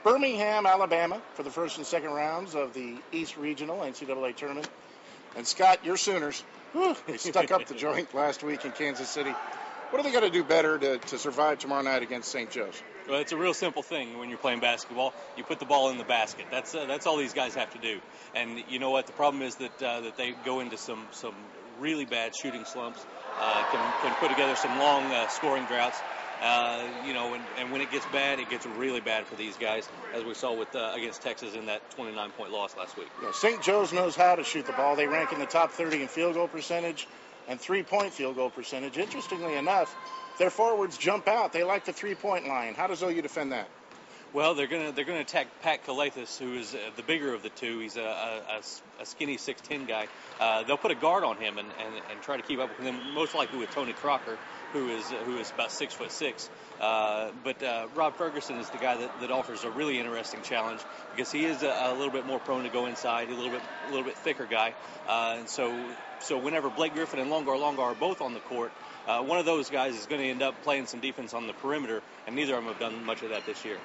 Birmingham, Alabama, for the first and second rounds of the East Regional NCAA tournament. And Scott, your Sooners, they stuck up the joint last week in Kansas City. What are they got to do better to survive tomorrow night against St. Joe's? Well, it's a real simple thing when you're playing basketball. You put the ball in the basket. That's all these guys have to do. And you know what? The problem is that they go into some really bad shooting slumps. Can put together some long scoring droughts. And when it gets bad, it gets really bad for these guys, as we saw with against Texas in that 29-point loss last week. Yeah, St. Joe's knows how to shoot the ball. They rank in the top 30 in field goal percentage and three-point field goal percentage. Interestingly enough, their forwards jump out. They like the three-point line. How does OU defend that? Well, they're gonna attack Pat Kalathis, who is the bigger of the two. He's a skinny 6'10" guy. They'll put a guard on him and try to keep up with him. Most likely with Tony Crocker, who is about 6'6". But Rob Ferguson is the guy that offers a really interesting challenge because he is a little bit more prone to go inside, a little bit thicker guy. And so whenever Blake Griffin and Longar are both on the court, one of those guys is going to end up playing some defense on the perimeter, and neither of them have done much of that this year.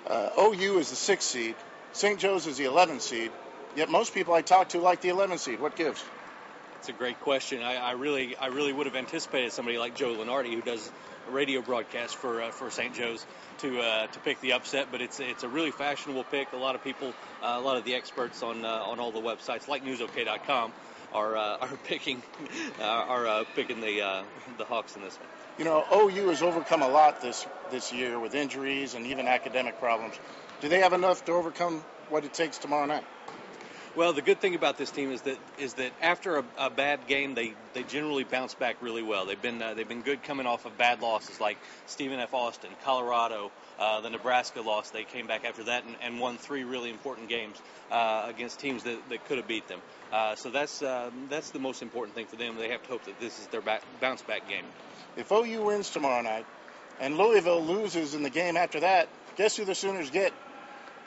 OU is the 6th seed. St. Joe's is the 11th seed. Yet most people I talk to like the 11th seed. What gives? It's a great question. I really would have anticipated somebody like Joe Lenardi, who does a radio broadcast for St. Joe's, to pick the upset. But it's a really fashionable pick. A lot of people, a lot of the experts on all the websites like newsok.com are picking the Hawks in this one. You know, OU has overcome a lot this year with injuries and even academic problems. Do they have enough to overcome what it takes tomorrow night? Well, the good thing about this team is that after a bad game, they generally bounce back really well. They've been good coming off of bad losses like Stephen F. Austin, Colorado, the Nebraska loss. They came back after that and won 3 really important games against teams that could have beat them. So that's the most important thing for them. They have to hope that this is their bounce back game. If OU wins tomorrow night and Louisville loses in the game after that, guess who the Sooners get?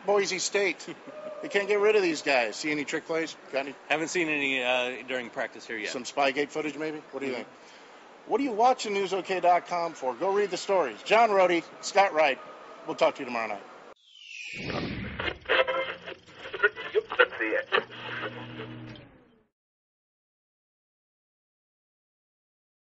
Boise State. They can't get rid of these guys. See any trick plays? Got any? Haven't seen any during practice here yet. Some Spygate footage maybe? What do you think? What are you watching NewsOK.com for? Go read the stories. John Rohde, Scott Wright. We'll talk to you tomorrow night.